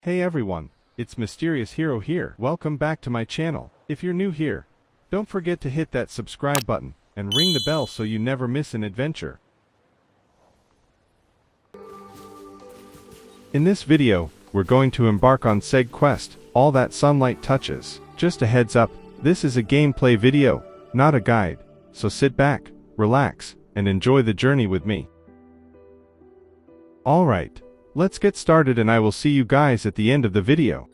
Hey everyone, it's Mysterious Hero here. Welcome back to my channel. If you're new here, don't forget to hit that subscribe button and ring the bell so you never miss an adventure. In this video, we're going to embark on Segue Quest, All That Sunlight Touches. Just a heads up, this is a gameplay video, not a guide, so sit back, relax, and enjoy the journey with me. Alright, let's get started and I will see you guys at the end of the video.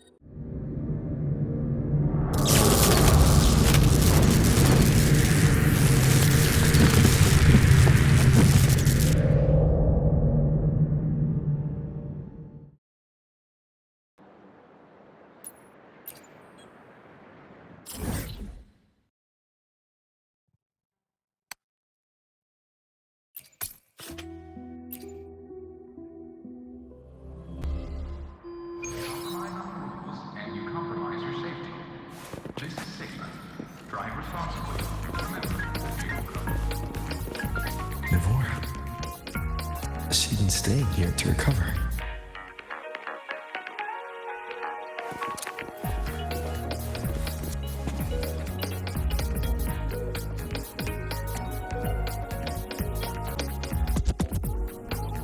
She's been staying here to recover.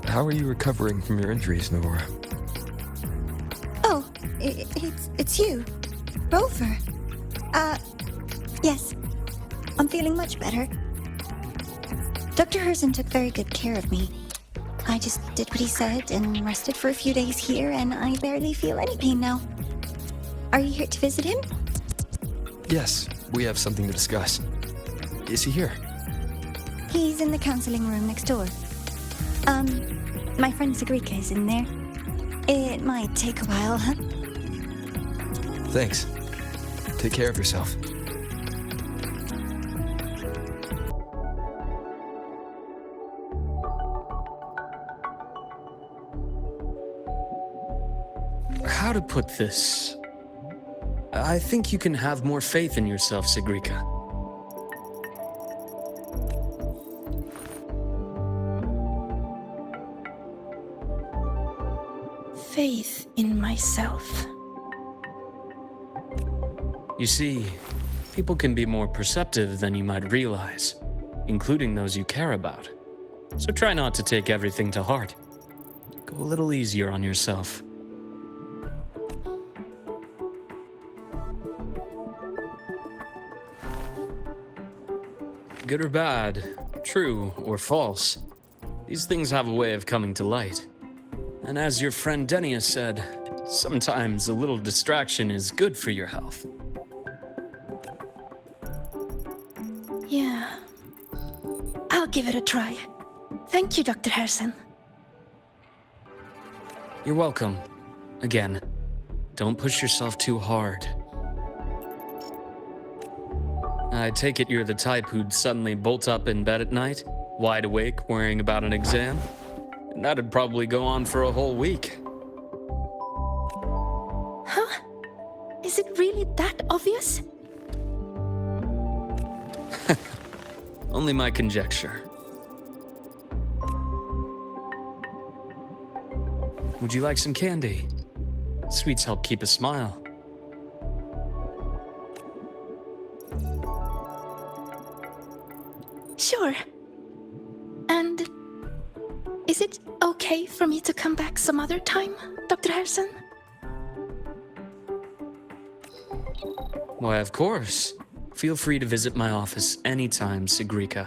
How are you recovering from your injuries, Navora? Oh, it's you, Rover. Yes, I'm feeling much better. Dr. Herzen took very good care of me. I just did what he said and rested for a few days here, and I barely feel any pain now. Are you here to visit him? Yes, we have something to discuss. Is he here? He's in the counseling room next door. My friend Segue is in there. It might take a while, huh? Thanks. Take care of yourself. How to put this? I think you can have more faith in yourself, Segue. Faith in myself. You see, people can be more perceptive than you might realize, including those you care about. So try not to take everything to heart. Go a little easier on yourself. Good or bad, true or false, these things have a way of coming to light. And as your friend Denia said, sometimes a little distraction is good for your health. Yeah. I'll give it a try. Thank you, Dr. Herzen. You're welcome. Again, don't push yourself too hard. I take it you're the type who'd suddenly bolt up in bed at night, wide awake, worrying about an exam? And that'd probably go on for a whole week. Huh? Is it really that obvious? Only my conjecture. Would you like some candy? Sweets help keep a smile. Sure. And is it okay for me to come back some other time, Dr. Herzen? Why, of course. Feel free to visit my office anytime, Segue.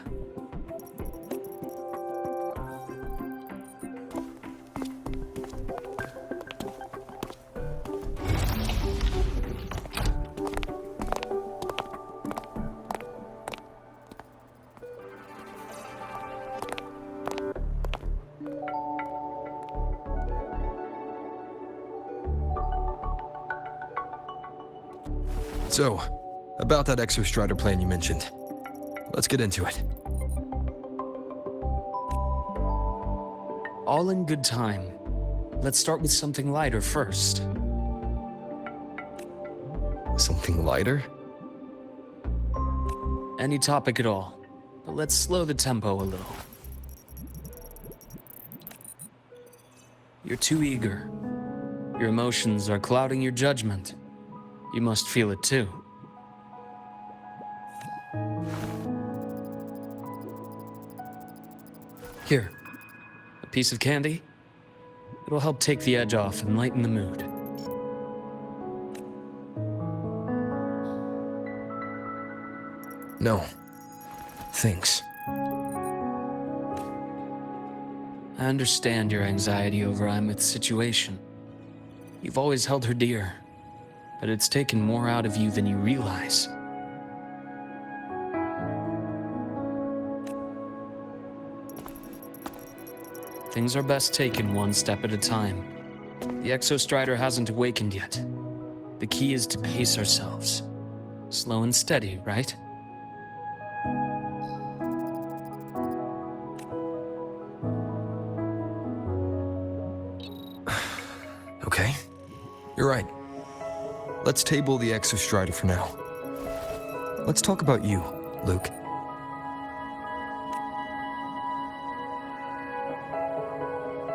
So, about that Exostrider plan you mentioned. Let's get into it. All in good time. Let's start with something lighter first. Something lighter? Any topic at all, but let's slow the tempo a little. You're too eager. Your emotions are clouding your judgment. You must feel it too. Here, a piece of candy. It'll help take the edge off and lighten the mood. No. Thanks. I understand your anxiety over Imeth's situation. You've always held her dear, but it's taken more out of you than you realize. Things are best taken one step at a time. The Exostrider hasn't awakened yet. The key is to pace ourselves. Slow and steady, right? Okay. You're right. Let's table the Exostrider for now. Let's talk about you, Luke.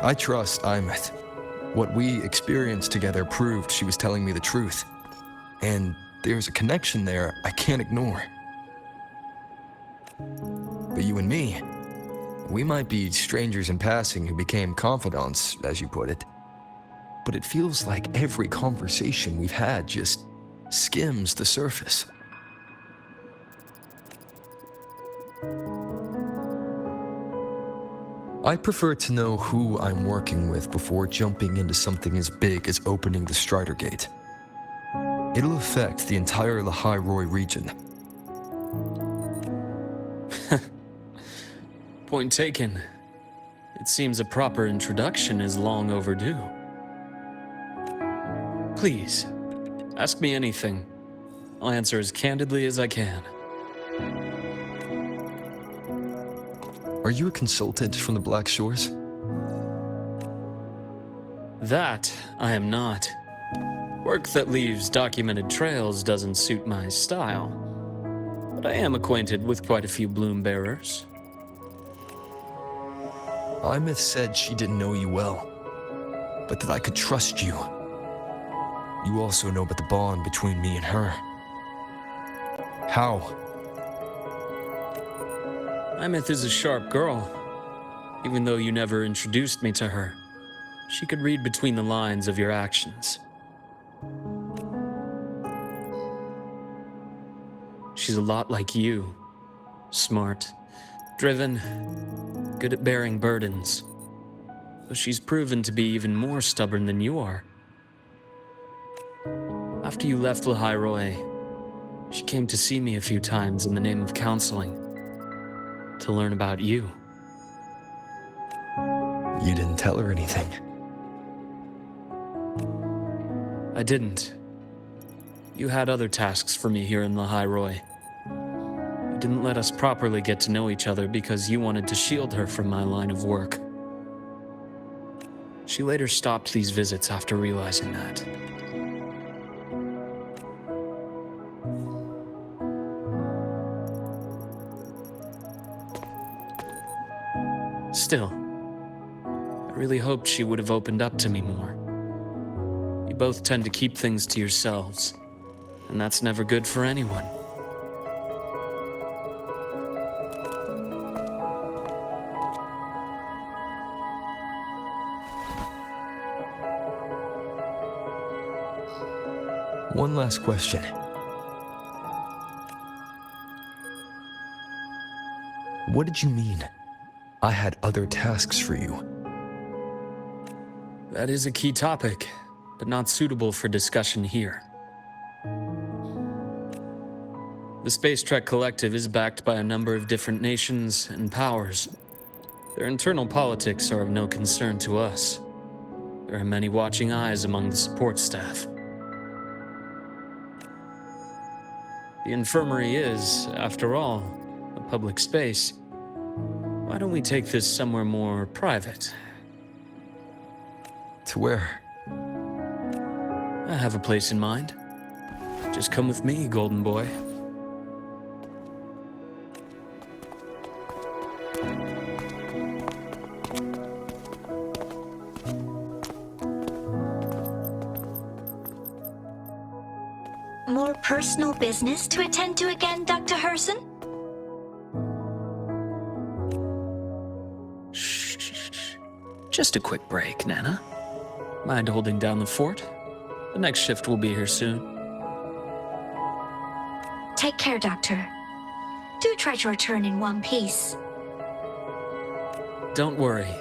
I trust Imeth. What we experienced together proved she was telling me the truth. And there's a connection there I can't ignore. But you and me, we might be strangers in passing who became confidants, as you put it. But it feels like every conversation we've had just skims the surface. I prefer to know who I'm working with before jumping into something as big as opening the Strider Gate. It'll affect the entire Lahai-Roi region. Point taken. It seems a proper introduction is long overdue. Please, ask me anything. I'll answer as candidly as I can. Are you a consultant from the Black Shores? That I am not. Work that leaves documented trails doesn't suit my style. But I am acquainted with quite a few bloom bearers. Imeth said she didn't know you well, but that I could trust you. You also know about the bond between me and her. How? Imeth is a sharp girl. Even though you never introduced me to her, she could read between the lines of your actions. She's a lot like you. Smart, driven, good at bearing burdens. But she's proven to be even more stubborn than you are. After you left Lahai-Roi, she came to see me a few times in the name of counseling. To learn about you. You didn't tell her anything. I didn't. You had other tasks for me here in Lahai-Roi. You didn't let us properly get to know each other because you wanted to shield her from my line of work. She later stopped these visits after realizing that. Still, I really hoped she would have opened up to me more. You both tend to keep things to yourselves, and that's never good for anyone. One last question. What did you mean? I had other tasks for you. That is a key topic, but not suitable for discussion here. The Space Trek Collective is backed by a number of different nations and powers. Their internal politics are of no concern to us. There are many watching eyes among the support staff. The Infirmary is, after all, a public space. Why don't we take this somewhere more private? To where? I have a place in mind. Just come with me, golden boy. More personal business to attend to again, Dr. Herson? Shh. Just a quick break, Nana. Mind holding down the fort? The next shift will be here soon. Take care, Doctor. Do try to return in one piece. Don't worry.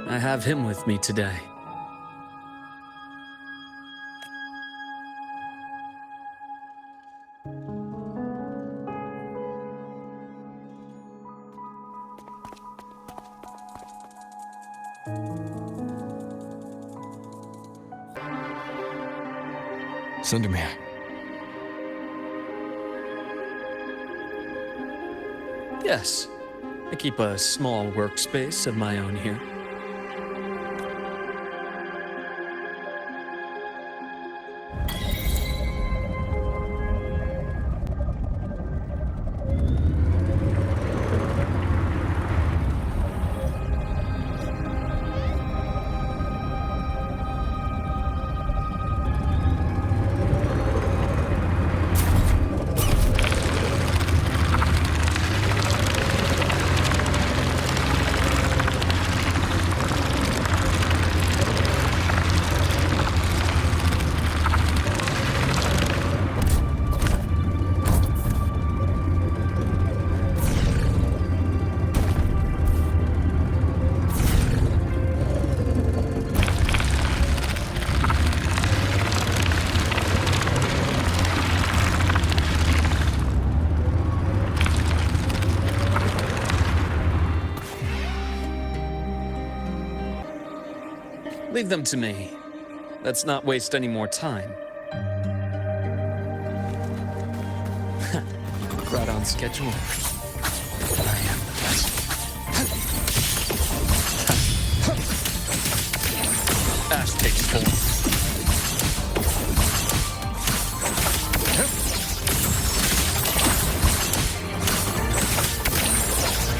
I have him with me today. Sundermere. Yes. I keep a small workspace of my own here. Leave them to me. Let's not waste any more time. Right on schedule. I am the best. Ash takes form.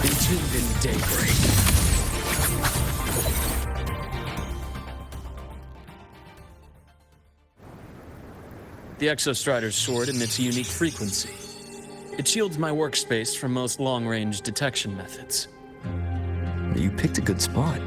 Entombed in daybreak. The Exostrider's sword emits a unique frequency. It shields my workspace from most long-range detection methods. You picked a good spot.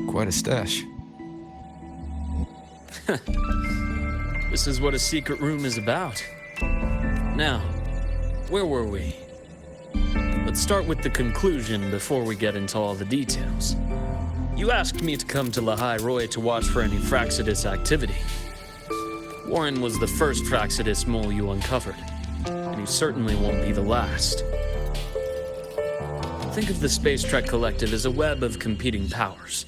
Quite a stash. This is what a secret room is about. Now, where were we? Let's start with the conclusion before we get into all the details. You asked me to come to Lahai-Roi to watch for any Fraxidus activity. Warren was the first Fraxidus mole you uncovered, and he certainly won't be the last. Think of the Space Trek Collective as a web of competing powers.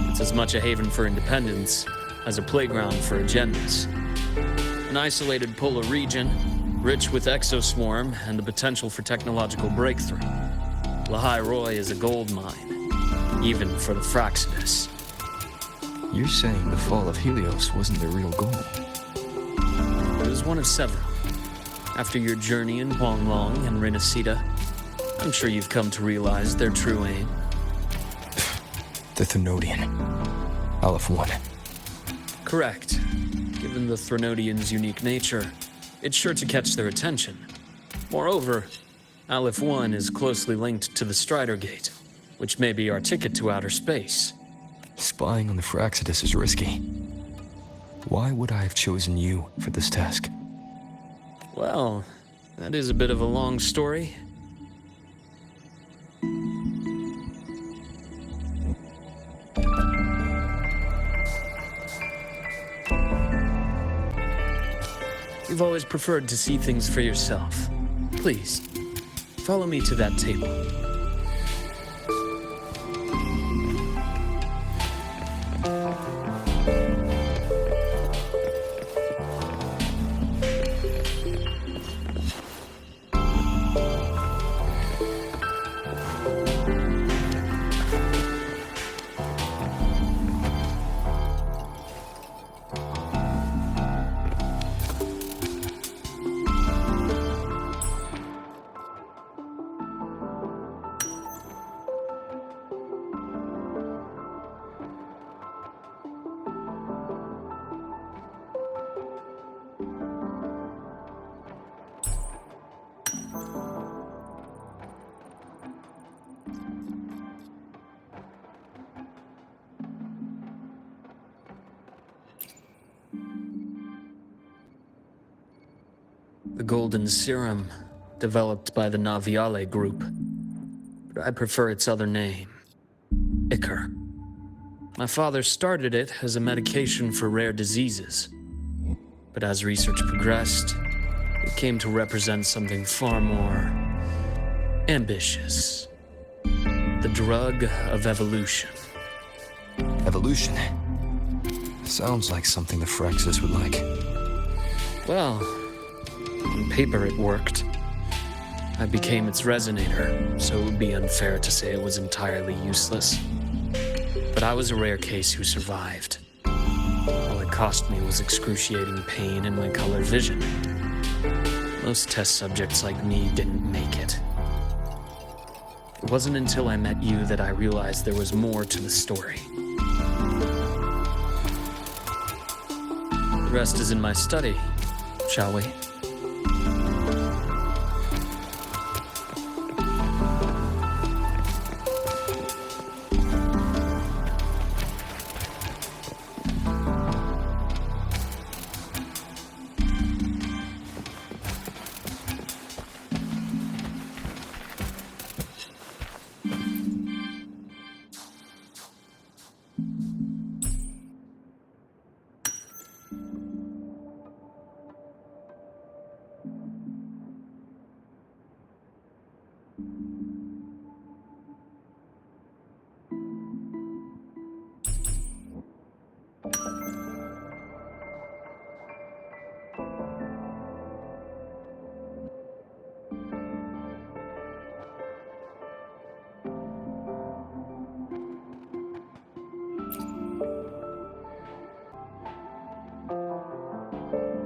It's as much a haven for independence as a playground for agendas. An isolated polar region, rich with exoswarm and the potential for technological breakthrough. Lahai-Roi is a gold mine, even for the Fraxidus. You're saying the fall of Helios wasn't the real goal? It was one of several. After your journey in Huanglong and Renacita, I'm sure you've come to realize their true aim. The Thenodian. Aleph 1. Correct. Given the Threnodians' unique nature, it's sure to catch their attention. Moreover, Aleph 1 is closely linked to the Strider Gate, which may be our ticket to outer space. Spying on the Fraxidus is risky. Why would I have chosen you for this task? Well, that is a bit of a long story. You've always preferred to see things for yourself. Please, follow me to that table. The golden serum, developed by the Naviale group. But I prefer its other name, Ichor. My father started it as a medication for rare diseases. But as research progressed, it came to represent something far more ambitious. The drug of evolution. Evolution? Sounds like something the Phyrexis would like. Well, on paper it worked. I became its resonator, so it would be unfair to say it was entirely useless. But I was a rare case who survived. All it cost me was excruciating pain and my colored vision. Most test subjects like me didn't make it. It wasn't until I met you that I realized there was more to the story. The rest is in my study, shall we?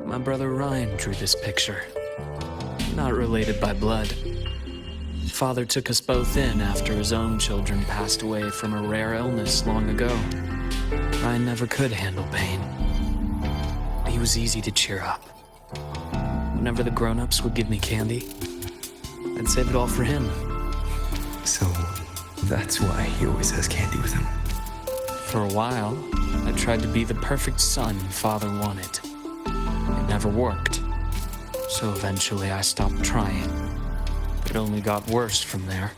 My brother Ryan drew this picture. Not related by blood. Father took us both in after his own children passed away from a rare illness long ago. Ryan never could handle pain. He was easy to cheer up. Whenever the grown-ups would give me candy, I'd save it all for him. So, that's why he always has candy with him. For a while, I tried to be the perfect son Father wanted. It never worked. So eventually I stopped trying. It only got worse from there.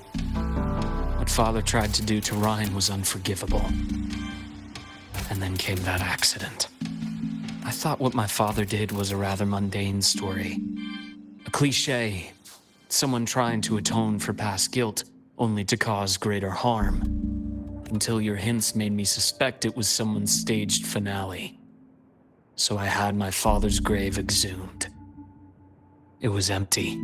What Father tried to do to Ryan was unforgivable. And then came that accident. I thought what my father did was a rather mundane story. A cliché. Someone trying to atone for past guilt, only to cause greater harm. Until your hints made me suspect it was someone's staged finale. So I had my father's grave exhumed. It was empty.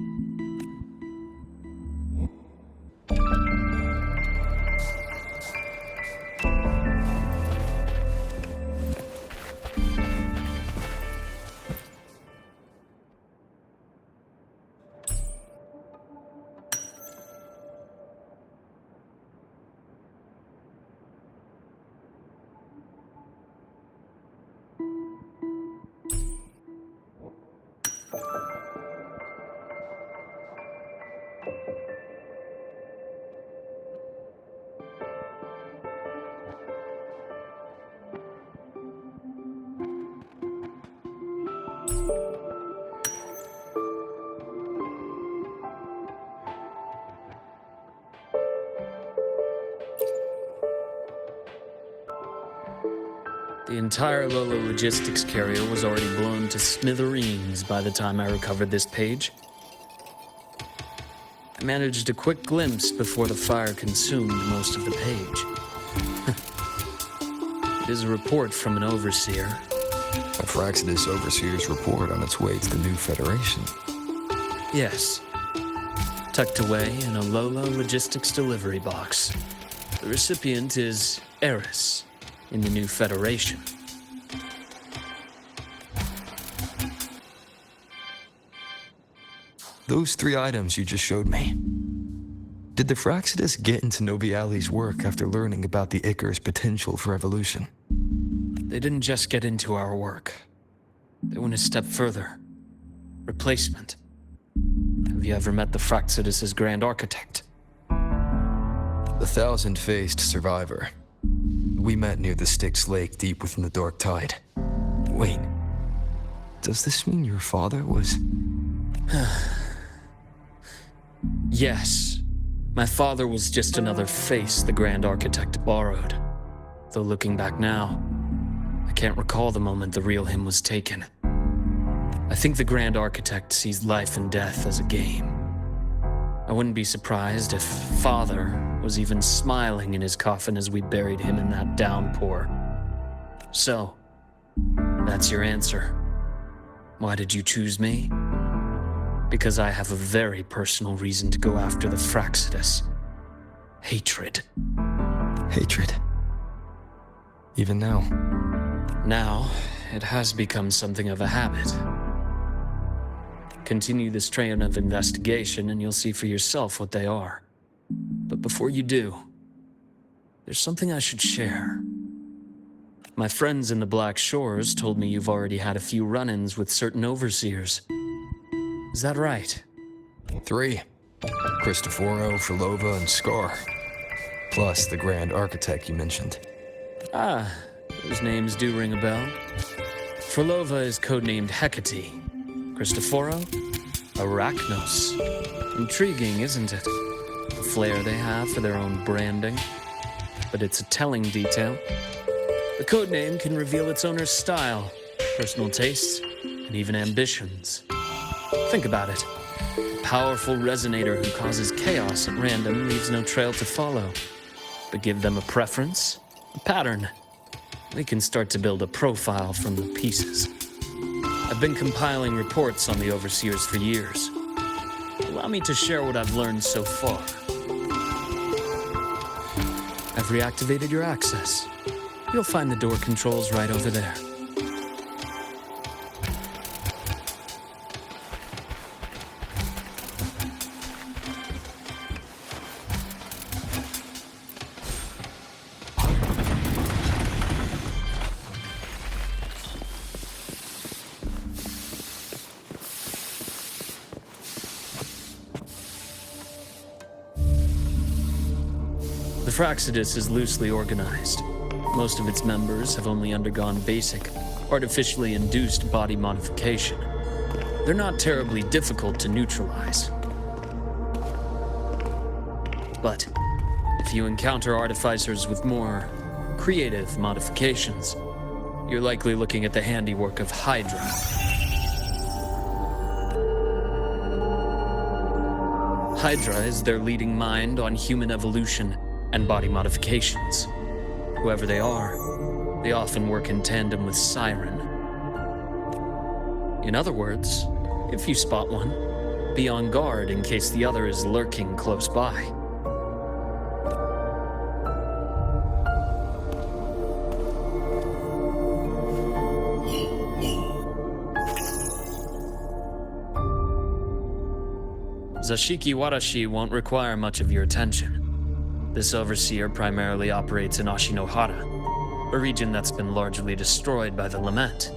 The entire Lolo logistics carrier was already blown to smithereens by the time I recovered this page. I managed a quick glimpse before the fire consumed most of the page. It is a report from an overseer. A Phyrexis overseer's report on its way to the new Federation. Yes. Tucked away in a Lolo logistics delivery box. The recipient is Eris in the new Federation. Those 3 items you just showed me. Did the Phyrexis get into Noviali's work after learning about the Ichor's potential for evolution? They didn't just get into our work. They went a step further. Replacement. Have you ever met the Phyrexis' Grand Architect? The thousand-faced survivor. We met near the Styx Lake deep within the Dark Tide. Wait. Does this mean your father was Yes, my father was just another face the Grand Architect borrowed. Though looking back now, I can't recall the moment the real him was taken. I think the Grand Architect sees life and death as a game. I wouldn't be surprised if Father was even smiling in his coffin as we buried him in that downpour. So, that's your answer. Why did you choose me? Because I have a very personal reason to go after the Fraxidus. Hatred. Hatred. Even now. Now, it has become something of a habit. Continue this train of investigation and you'll see for yourself what they are. But before you do, there's something I should share. My friends in the Black Shores told me you've already had a few run-ins with certain overseers. Is that right? 3. Cristoforo, Frolova, and Scar. Plus the Grand Architect you mentioned. Ah, those names do ring a bell. Frolova is codenamed Hecate. Cristoforo? Arachnos. Intriguing, isn't it? The flair they have for their own branding. But it's a telling detail. The codename can reveal its owner's style, personal tastes, and even ambitions. Think about it. A powerful resonator who causes chaos at random leaves no trail to follow. But give them a preference, a pattern. We can start to build a profile from the pieces. I've been compiling reports on the Overseers for years. Allow me to share what I've learned so far. I've reactivated your access. You'll find the door controls right over there. The Fraxidus is loosely organized. Most of its members have only undergone basic, artificially induced body modification. They're not terribly difficult to neutralize. But if you encounter artificers with more creative modifications, you're likely looking at the handiwork of Hydra. Hydra is their leading mind on human evolution and body modifications. Whoever they are, they often work in tandem with Siren. In other words, if you spot one, be on guard in case the other is lurking close by. Zashiki Warashi won't require much of your attention. This overseer primarily operates in Ashinohara, a region that's been largely destroyed by the Lament.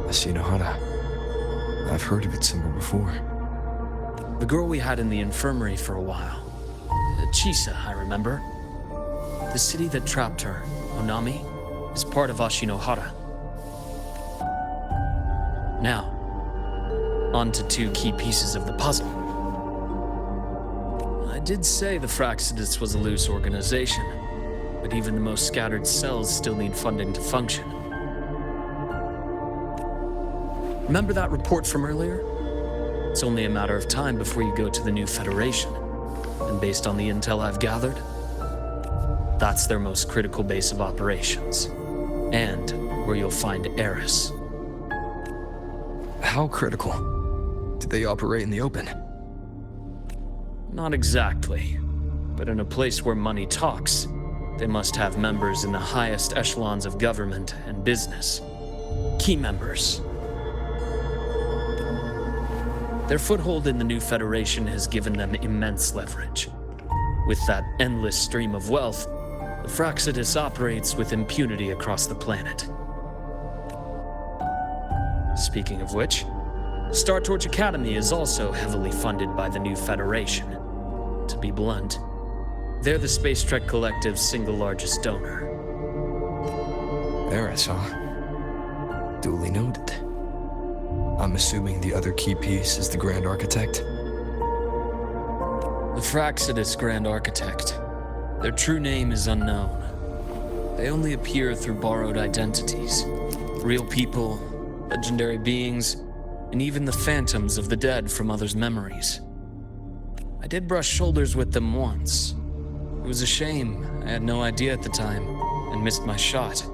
Ashinohara. I've heard of it somewhere before. The girl we had in the infirmary for a while. Chisa, I remember. The city that trapped her, Onami, is part of Ashinohara. Now, on to 2 key pieces of the puzzle. I did say the Fraxidus was a loose organization, but even the most scattered cells still need funding to function. Remember that report from earlier? It's only a matter of time before you go to the new Federation, and based on the intel I've gathered, that's their most critical base of operations, and where you'll find Eris. How critical? Do they operate in the open? Not exactly, but in a place where money talks, they must have members in the highest echelons of government and business. Key members. Their foothold in the new Federation has given them immense leverage. With that endless stream of wealth, the Fraxidus operates with impunity across the planet. Speaking of which, Star Torch Academy is also heavily funded by the new Federation. To be blunt, they're the Space Trek Collective's single largest donor. Eris, huh? Duly noted. I'm assuming the other key piece is the Grand Architect? The Fraxidus Grand Architect. Their true name is unknown. They only appear through borrowed identities. Real people, legendary beings, and even the phantoms of the dead from others' memories. I did brush shoulders with them once. It was a shame. I had no idea at the time, and missed my shot.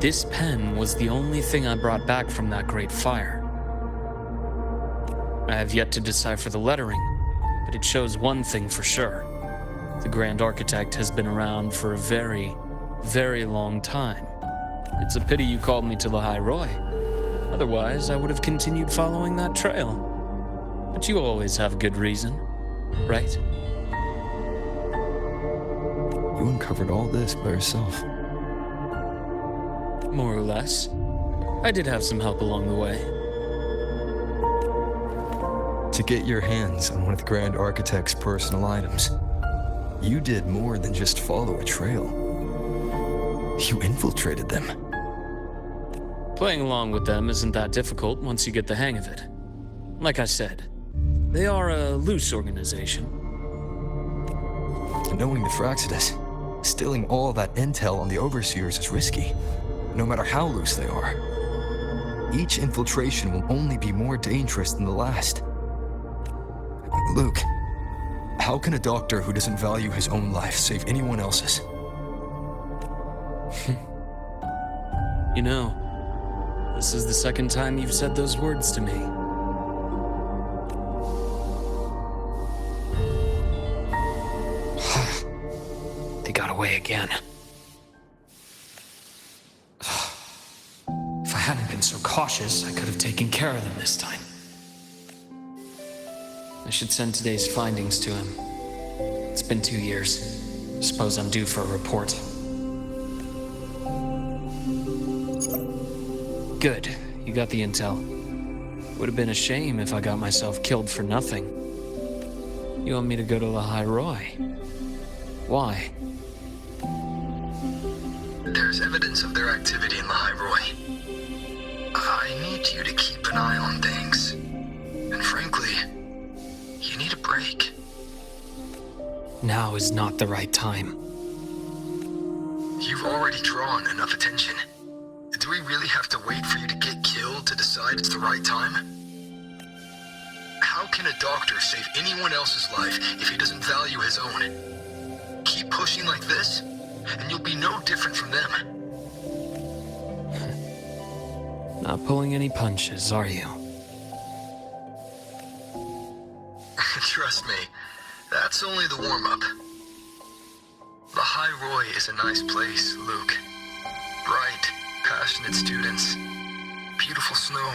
This pen was the only thing I brought back from that great fire. I have yet to decipher the lettering, but it shows one thing for sure. The Grand Architect has been around for a very, very long time. It's a pity you called me to Lahai-Roi. Otherwise, I would have continued following that trail. But you always have good reason, right? You uncovered all this by yourself. More or less. I did have some help along the way. To get your hands on one of the Grand Architect's personal items, you did more than just follow a trail. You infiltrated them. Playing along with them isn't that difficult once you get the hang of it. Like I said, they are a loose organization. Knowing the Fraxidus, stealing all that intel on the Overseers is risky, no matter how loose they are. Each infiltration will only be more dangerous than the last. Luke, how can a doctor who doesn't value his own life save anyone else's? You know, this is the second time you've said those words to me. They got away again. If I hadn't been so cautious, I could have taken care of them this time. I should send today's findings to him. It's been 2 years. Suppose I'm due for a report. Good. You got the intel. Would have been a shame if I got myself killed for nothing. You want me to go to Lahai-Roi? Why? There's evidence of their activity in Lahai-Roi. I need you to keep an eye on things. And frankly, you need a break. Now is not the right time. You've already drawn enough attention. Do we really have to wait for you to get killed to decide it's the right time? How can a doctor save anyone else's life if he doesn't value his own? Keep pushing like this, and you'll be no different from them. Not pulling any punches, are you? Trust me, that's only the warm-up. Lahai-Roi is a nice place, Luke. Bright, passionate students. Beautiful snow.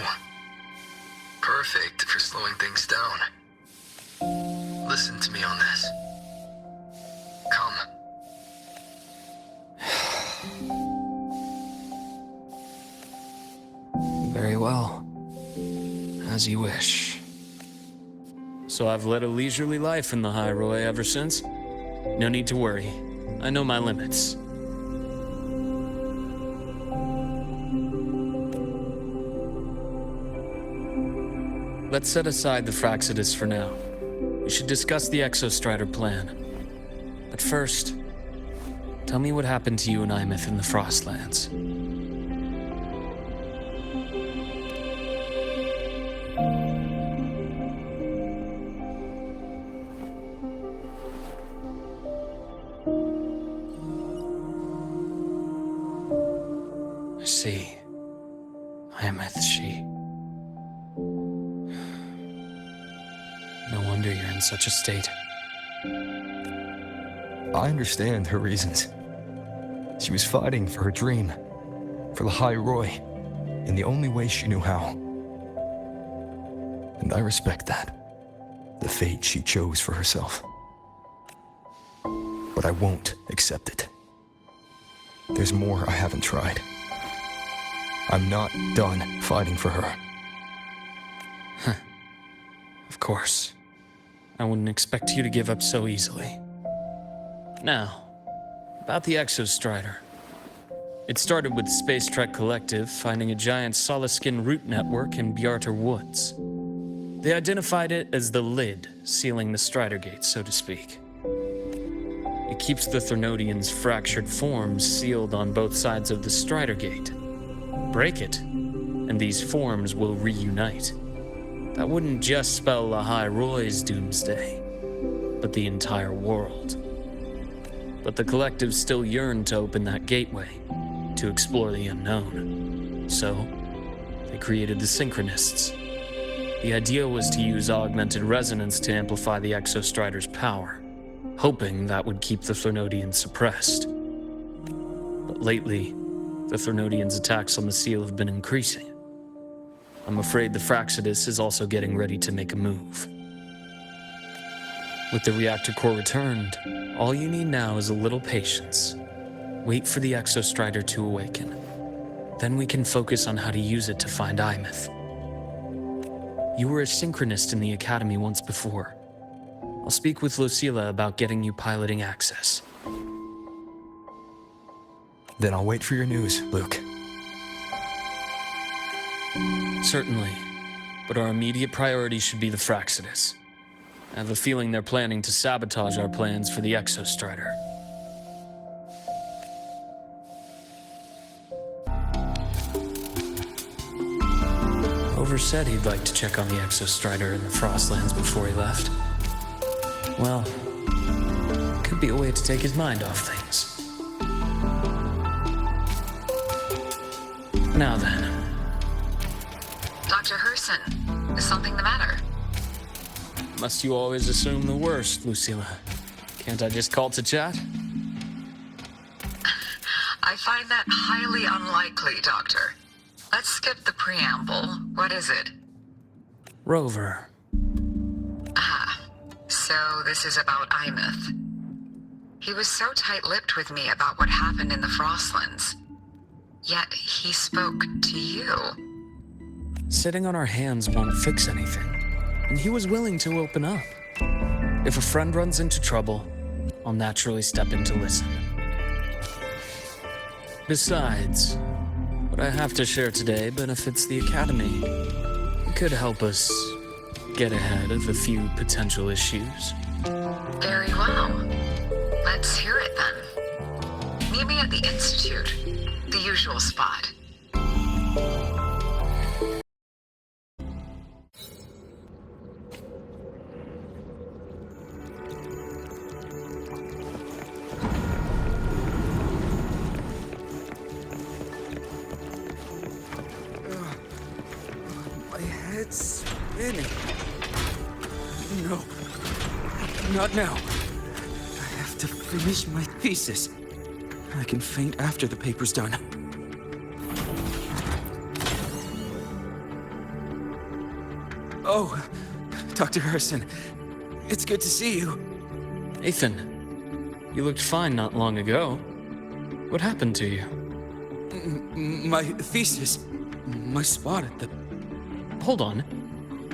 Perfect for slowing things down. Listen to me on this. Come. Very well. As you wish. So I've led a leisurely life in the Lahai-Roi ever since. No need to worry. I know my limits. Let's set aside the Fraxidus for now. We should discuss the Exostrider plan. But first, tell me what happened to you and Imeth in the Frostlands. I see. Imeth, she... No wonder you're in such a state. I understand her reasons. She was fighting for her dream, for Lahai-Roi, in the only way she knew how. And I respect that, the fate she chose for herself. But I won't accept it. There's more I haven't tried. I'm not done fighting for her. Of course. I wouldn't expect you to give up so easily. Now, about the Exostrider. It started with Space Trek Collective finding a giant solid-skin root network in Bjarter Woods. They identified it as the lid, sealing the Strider Gate, so to speak. It keeps the Thernodians' fractured forms sealed on both sides of the Strider Gate. Break it, and these forms will reunite. That wouldn't just spell Lahai-Roi's doomsday, but the entire world. But the Collective still yearned to open that gateway, to explore the unknown. So, they created the Synchronists. The idea was to use augmented resonance to amplify the Exostrider's power, hoping that would keep the Thernodians suppressed. But lately, the Thernodians' attacks on the seal have been increasing. I'm afraid the Fraxidus is also getting ready to make a move. With the reactor core returned, all you need now is a little patience. Wait for the Exostrider to awaken. Then we can focus on how to use it to find Imeth. You were a synchronist in the Academy once before. I'll speak with Lucilla about getting you piloting access. Then I'll wait for your news, Luke. Certainly, but our immediate priority should be the Fraxidus. I have a feeling they're planning to sabotage our plans for the Exostrider. Over said he'd like to check on the Exostrider in the Frostlands before he left. Well, could be a way to take his mind off things. Now then. Dr. Herson, is something the matter? Must you always assume the worst, Lucilla? Can't I just call to chat? I find that highly unlikely, Doctor. Let's skip the preamble. What is it? Rover. So this is about Imeth. He was so tight-lipped with me about what happened in the Frostlands. Yet he spoke to you. Sitting on our hands won't fix anything, and he was willing to open up. If a friend runs into trouble, I'll naturally step in to listen. Besides, what I have to share today benefits the Academy. It could help us get ahead of a few potential issues. Very well. Let's hear it then. Meet me at the Institute, the usual spot. My head's spinning. No, not now. I have to finish my thesis. I can faint after the paper's done. Oh, Dr. Harrison, it's good to see you. Ethan, you looked fine not long ago. What happened to you? My thesis, my spot at the... Hold on.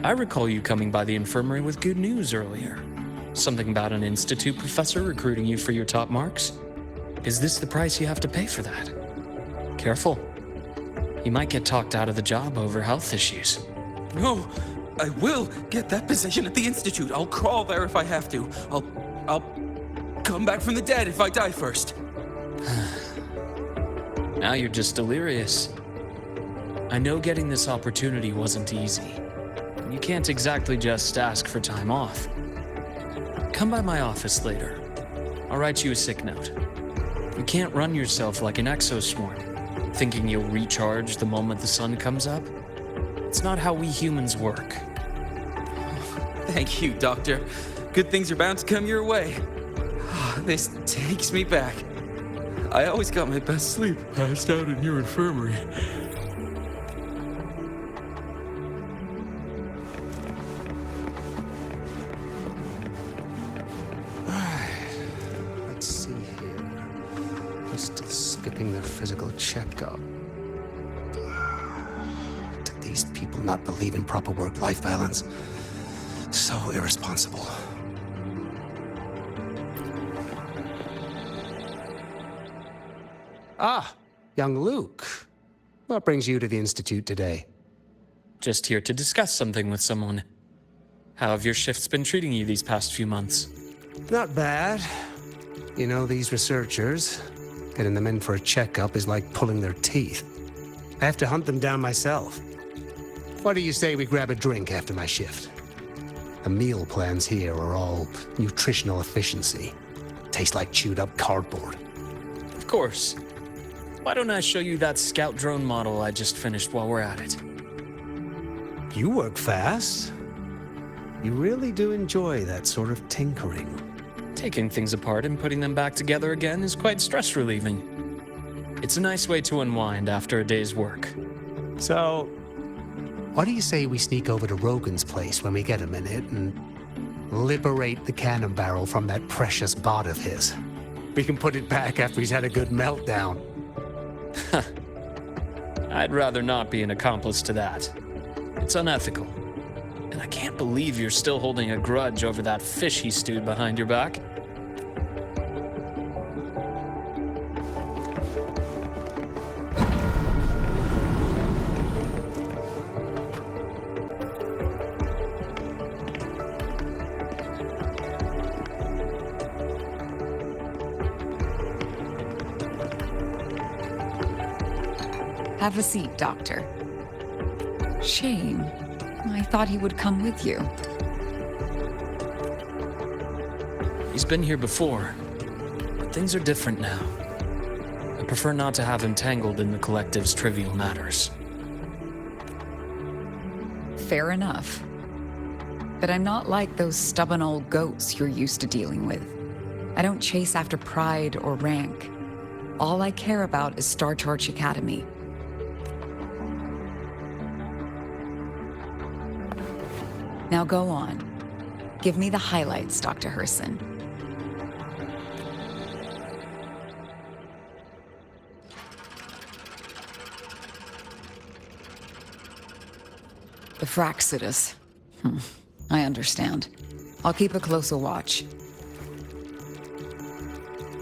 I recall you coming by the infirmary with good news earlier. Something about an institute professor recruiting you for your top marks? Is this the price you have to pay for that? Careful. You might get talked out of the job over health issues. No, I will get that position at the Institute. I'll crawl there if I have to. I'll come back from the dead if I die first. Now you're just delirious. I know getting this opportunity wasn't easy. You can't exactly just ask for time off. Come by my office later. I'll write you a sick note. You can't run yourself like an exoswarm, thinking you'll recharge the moment the sun comes up. It's not how we humans work. Thank you, Doctor. Good things are bound to come your way. This takes me back. I always got my best sleep passed out in your infirmary. Let's see here. They're still skipping their physical checkup. Do these people not believe in proper work-life balance? So irresponsible. Young Luke, what brings you to the Institute today? Just here to discuss something with someone. How have your shifts been treating you these past few months? Not bad. You know, these researchers, getting them in for a checkup is like pulling their teeth. I have to hunt them down myself. What do you say we grab a drink after my shift? The meal plans here are all nutritional efficiency. Taste like chewed up cardboard. Of course. Why don't I show you that scout drone model I just finished while we're at it? You work fast. You really do enjoy that sort of tinkering. Taking things apart and putting them back together again is quite stress relieving. It's a nice way to unwind after a day's work. So, what do you say we sneak over to Rogan's place when we get a minute and liberate the cannon barrel from that precious bot of his? We can put it back after he's had a good meltdown. I'd rather not be an accomplice to that. It's unethical. And I can't believe you're still holding a grudge over that fish he stewed behind your back. Have a seat, Doctor. Shame. I thought he would come with you. He's been here before, but things are different now. I prefer not to have him tangled in the collective's trivial matters. Fair enough. But I'm not like those stubborn old goats you're used to dealing with. I don't chase after pride or rank. All I care about is Star Torch Academy. Now go on. Give me the highlights, Dr. Herson. The Fraxidus. I understand. I'll keep a closer watch.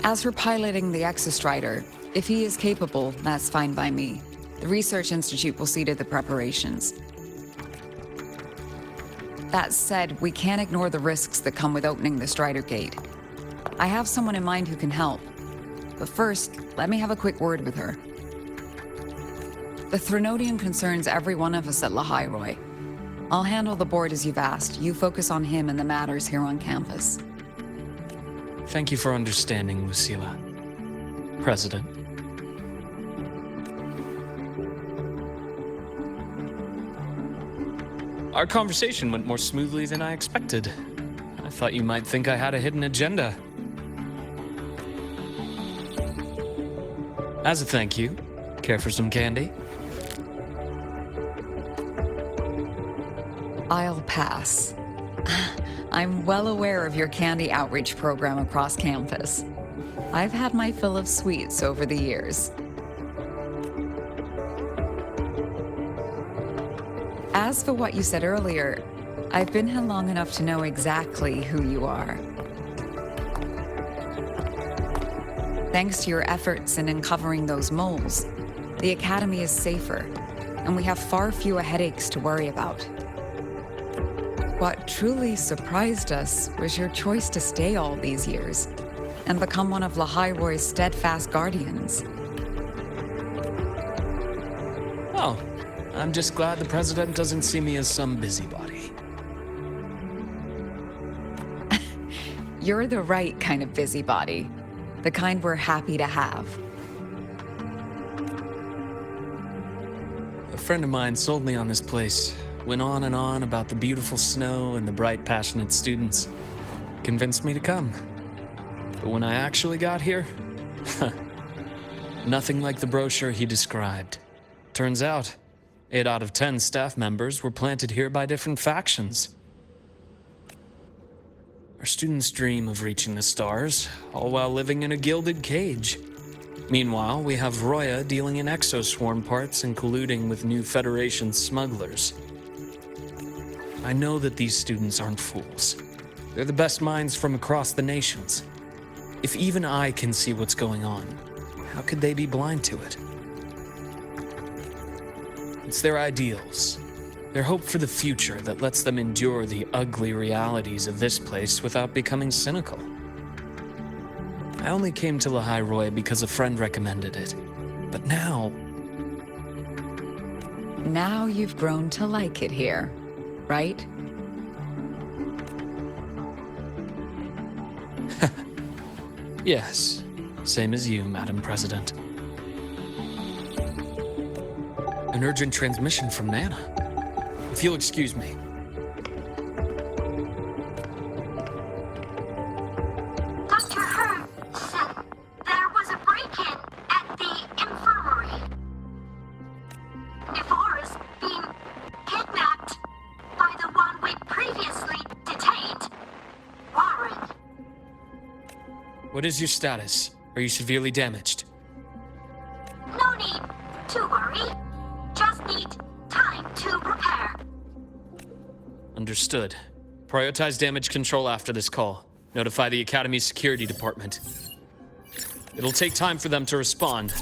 As for piloting the Exostrider, if he is capable, that's fine by me. The Research Institute will see to the preparations. That said, we can't ignore the risks that come with opening the Strider Gate. I have someone in mind who can help. But first, let me have a quick word with her. The Threnodian concerns every one of us at Lahai-Roi. I'll handle the board as you've asked. You focus on him and the matters here on campus. Thank you for understanding, Lucilla. President. Our conversation went more smoothly than I expected. I thought you might think I had a hidden agenda. As a thank you, care for some candy? I'll pass. I'm well aware of your candy outreach program across campus. I've had my fill of sweets over the years. As for what you said earlier, I've been here long enough to know exactly who you are. Thanks to your efforts in uncovering those moles, the Academy is safer, and we have far fewer headaches to worry about. What truly surprised us was your choice to stay all these years and become one of Lahai-Roi's steadfast guardians. Oh, I'm just glad the President doesn't see me as some busybody. You're the right kind of busybody, the kind we're happy to have. A friend of mine sold me on this place. Went on and on about the beautiful snow and the bright, passionate students. Convinced me to come. But when I actually got here, nothing like the brochure he described. Turns out, 8 out of 10 staff members were planted here by different factions. Our students dream of reaching the stars, all while living in a gilded cage. Meanwhile, we have Roya dealing in exoswarm parts and colluding with new Federation smugglers. I know that these students aren't fools. They're the best minds from across the nations. If even I can see what's going on, how could they be blind to it? It's their ideals, their hope for the future that lets them endure the ugly realities of this place without becoming cynical. I only came to Lahai-Roi because a friend recommended it. But now... Now you've grown to like it here, right? Yes, same as you, Madam President. An urgent transmission from Nana. If you'll excuse me. Dr. Herb said there was a break-in at the Infirmary. Ivor is being kidnapped by the one we previously detained, Warren. What is your status? Are you severely damaged? No need to worry. Just need time to prepare. Understood. Prioritize damage control after this call. Notify the Academy's security department. It'll take time for them to respond.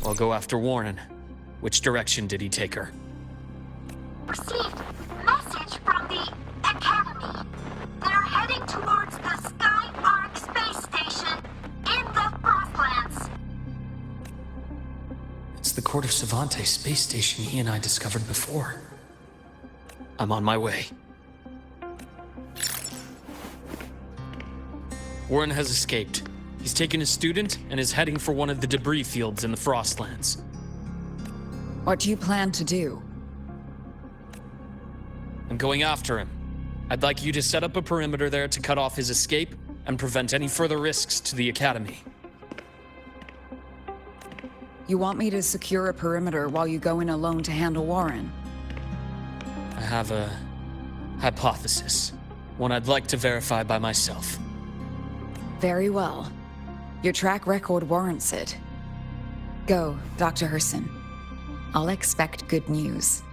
I'll go after Warren. Which direction did he take her? Received message from the Academy. They're heading towards the Sky Arc space station in the Frostlands. It's the Court of Savante space station he and I discovered before. I'm on my way. Warren has escaped. He's taken a student and is heading for one of the debris fields in the Frostlands. What do you plan to do? I'm going after him. I'd like you to set up a perimeter there to cut off his escape and prevent any further risks to the Academy. You want me to secure a perimeter while you go in alone to handle Warren? I have a hypothesis. One I'd like to verify by myself. Very well. Your track record warrants it. Go, Dr. Herson. I'll expect good news.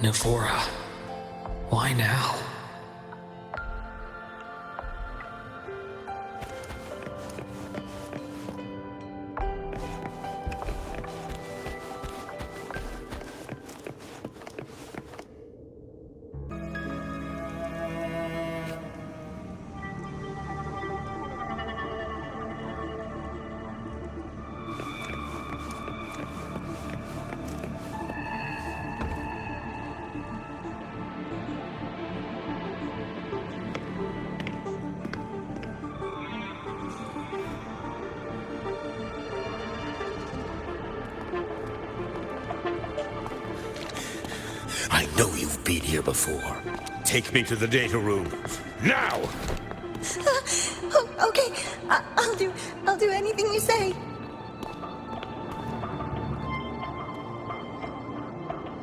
Navora. Why now? I know you've been here before. Take me to the data room. Now! Okay, I'll do anything you say.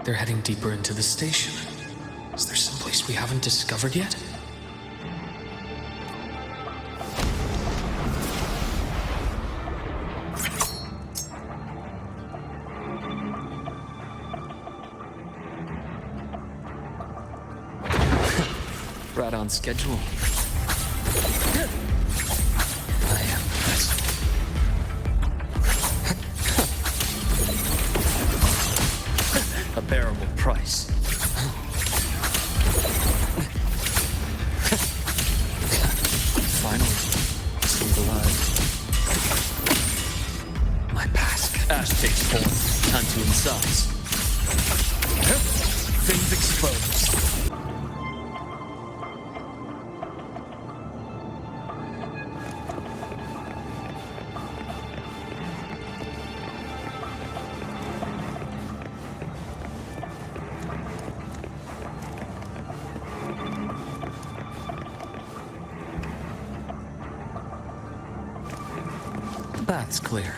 They're heading deeper into the station. Is there someplace we haven't discovered yet? Right on schedule. I am impressed. A bearable price. Finally, seemed alive. My task. Ash takes form. Time to incise. Things exposed. That's clear.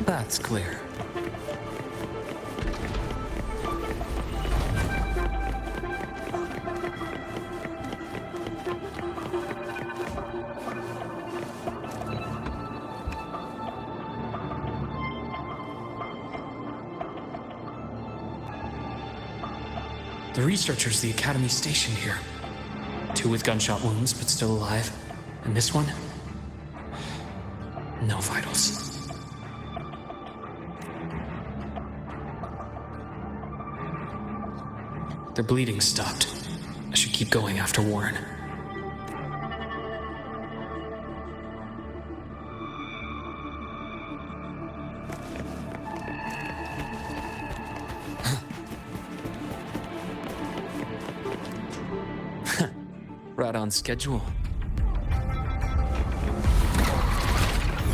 That's clear. The researchers the Academy stationed here. 2 with gunshot wounds, but still alive. And this one? No vitals. Their bleeding stopped. I should keep going after Warren. Right on schedule.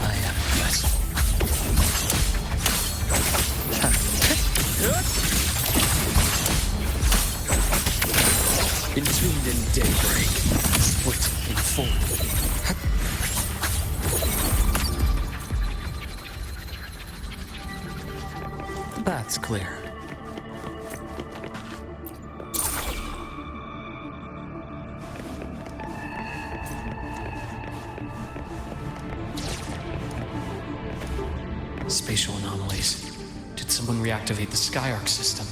I am blessed. Entombed in daybreak, split in four. That's clear. Spatial anomalies. Did someone reactivate the Skyarc system?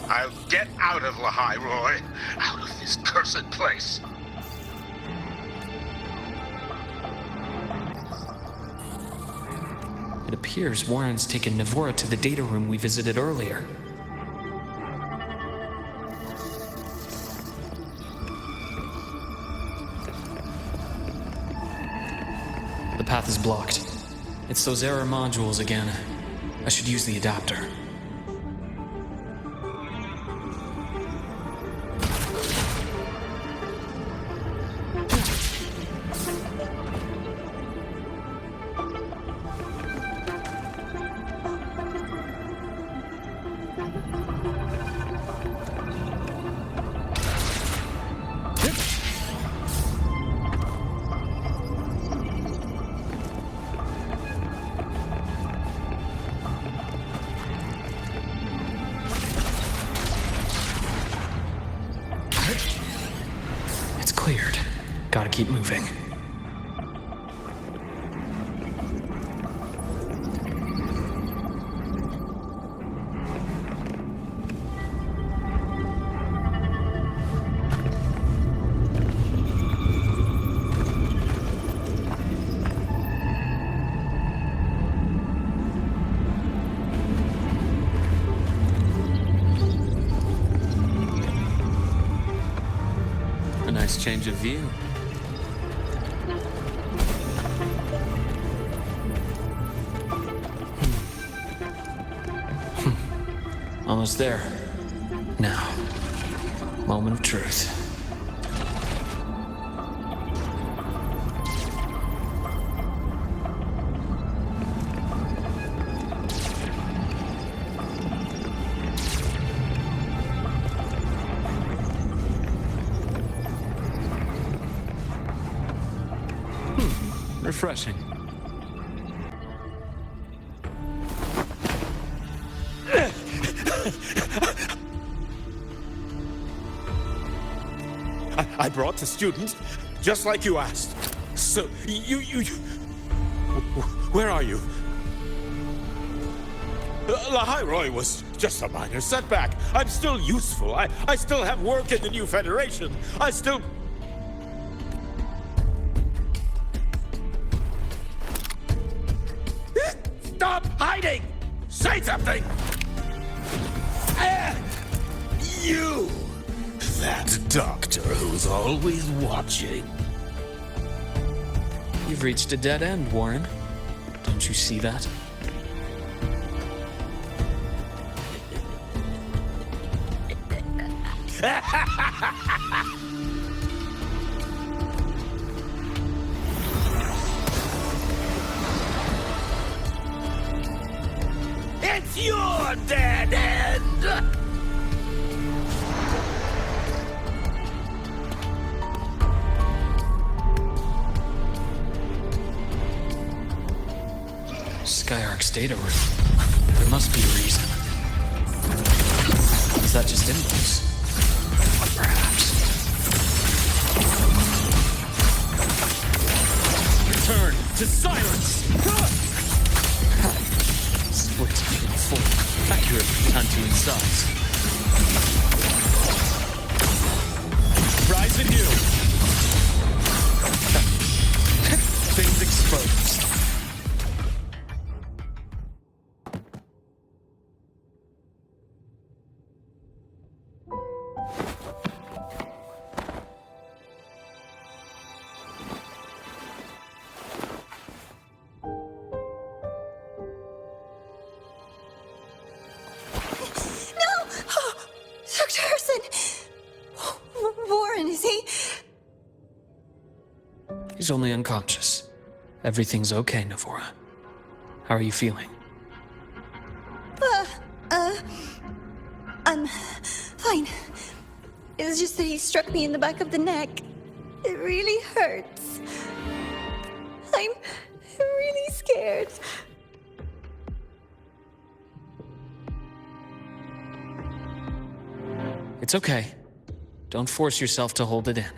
I'll get out of Lahai-Roi, out of this cursed place. It appears Warren's taken Navora to the data room we visited earlier. The path is blocked. It's those error modules again. I should use the adapter. Cleared. Gotta keep moving. Nice change of view. Almost there. Now, moment of truth. Refreshing. I brought the student, just like you asked. So, you... Where are you? Lahai-Roi was just a minor setback. I'm still useful. I still have work in the new Federation. I still... Stop hiding! Say something! You! That doctor who's always watching. You've reached a dead end, Warren. Don't you see that? It's your dead end! Skyark's data room. There must be a reason. Is that just impulse? Perhaps. Return to silence! Split in four. Accurately unto its size. Rise anew! Things exposed. He's only unconscious. Everything's okay, Navora. How are you feeling? I'm fine. It's just that he struck me in the back of the neck. It really hurts. I'm really scared. It's okay. Don't force yourself to hold it in.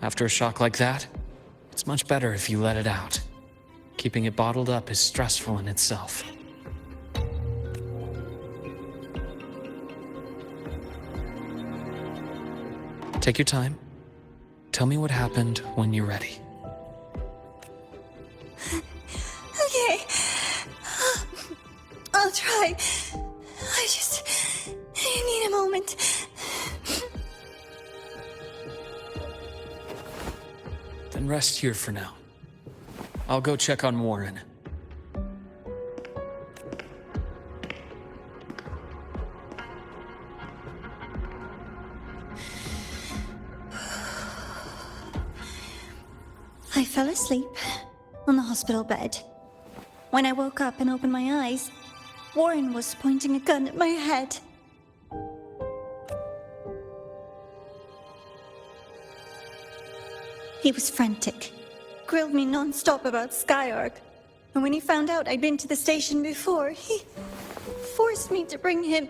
After a shock like that, it's much better if you let it out. Keeping it bottled up is stressful in itself. Take your time. Tell me what happened when you're ready. Okay. I'll try. I need a moment. Then rest here for now. I'll go check on Warren. I fell asleep on the hospital bed. When I woke up and opened my eyes, Warren was pointing a gun at my head. He was frantic, grilled me non-stop about Skyark, and when he found out I'd been to the station before, he forced me to bring him.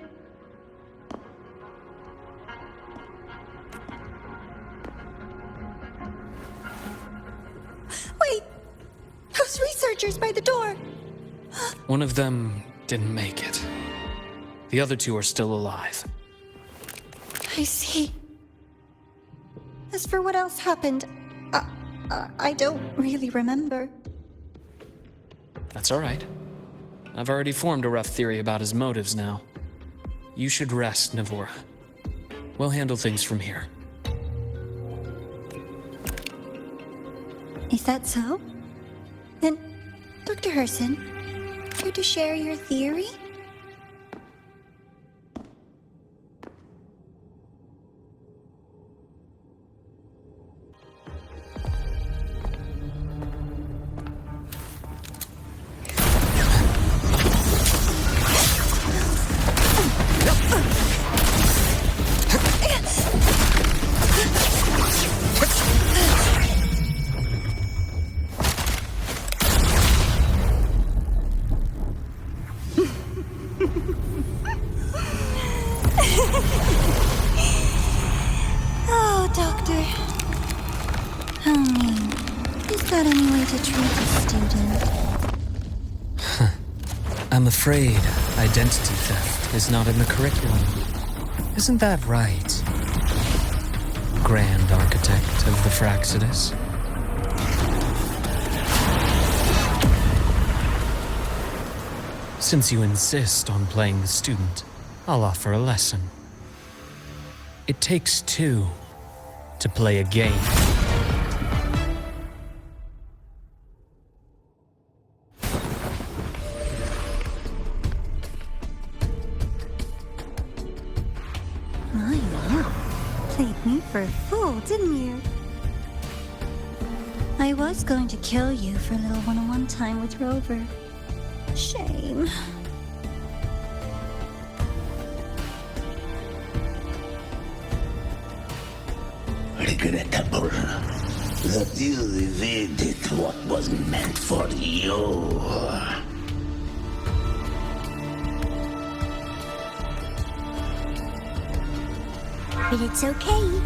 Wait! Those researchers by the door! One of them didn't make it. The other two are still alive. I see. As for what else happened, I don't really remember. That's all right. I've already formed a rough theory about his motives now. You should rest, Navora. We'll handle things from here. Is that so? Then, Dr. Herson, care to share your theory? Oh, Doctor. How mean. Is that any way to treat a student? I'm afraid identity theft is not in the curriculum. Isn't that right, Grand Architect of the Fraxidus? Since you insist on playing the student, I'll offer a lesson. It takes two to play a game. My lord, played me for a fool, didn't you? I was going to kill you for a little one-on-one time with Rover. Shame. regrettable that you evaded what was meant for you. But it's okay.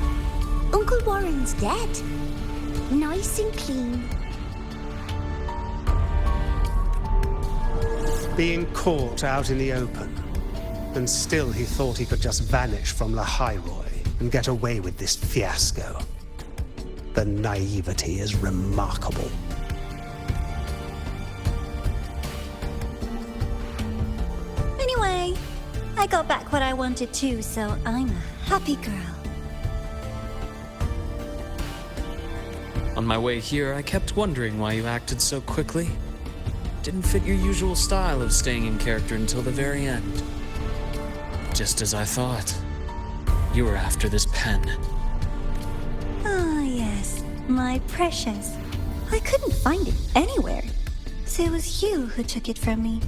Uncle Warren's dead. Nice and clean. Being caught out in the open. And still he thought he could just vanish from Lahai-Roi and get away with this fiasco. The naivety is remarkable. Anyway, I got back what I wanted too, so I'm a happy girl. On my way here, I kept wondering why you acted so quickly. Didn't fit your usual style of staying in character until the very end. Just as I thought. You were after this pen. Ah, yes, my precious. I couldn't find it anywhere, so it was you who took it from me.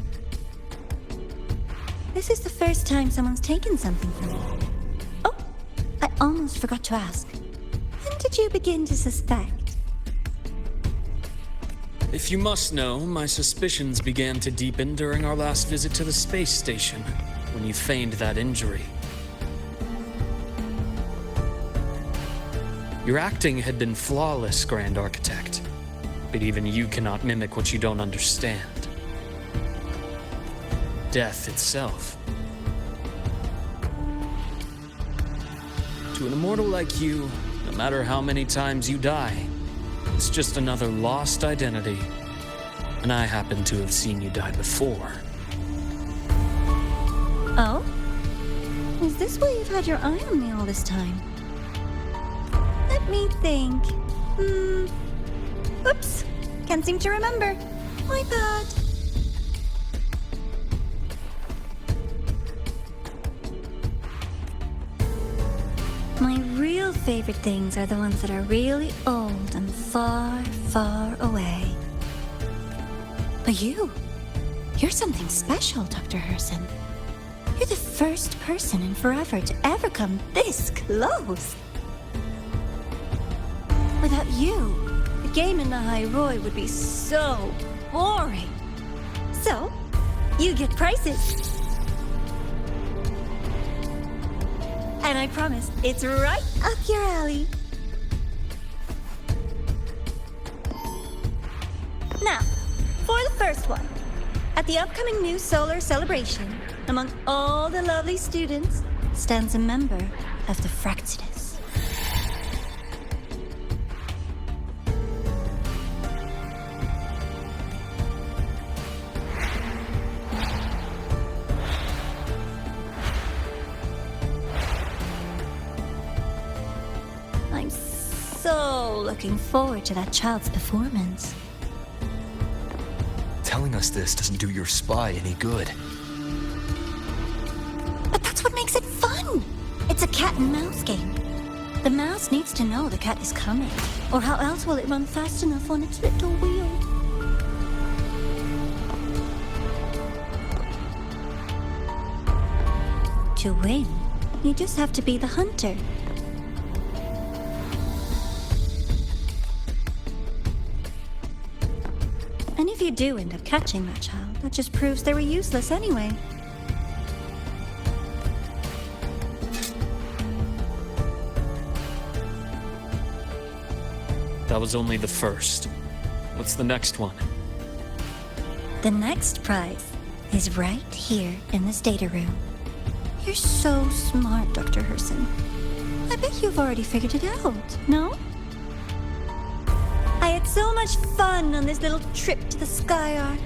This is the first time someone's taken something from me. Oh, I almost forgot to ask. When did you begin to suspect? If you must know, my suspicions began to deepen during our last visit to the space station, when you feigned that injury. Your acting had been flawless, Grand Architect, but even you cannot mimic what you don't understand. Death itself. To an immortal like you, no matter how many times you die, it's just another lost identity. And I happen to have seen you die before. Oh? Is this why you've had your eye on me all this time? Let me think. Oops. Can't seem to remember. My bad. My real favorite things are the ones that are really old and far, far away. But you're something special, Dr. Herson. You're the first person in forever to ever come this close. Without you, the game in Lahai-Roi would be so boring. So, you get prizes. And I promise, it's right up your alley. Now, for the first one. At the upcoming new solar celebration, among all the lovely students, stands a member of the Fractidus. I'm so looking forward to that child's performance. Telling us this doesn't do your spy any good. But that's what makes it fun! It's a cat and mouse game. The mouse needs to know the cat is coming, or how else will it run fast enough on its little wheel? To win, you just have to be the hunter. And if you do end up catching that child, that just proves they were useless anyway. That was only the first. What's the next one? The next prize is right here in this data room. You're so smart, Dr. Herson. I bet you've already figured it out, no? I had so much fun on this little trip to the Sky Arc.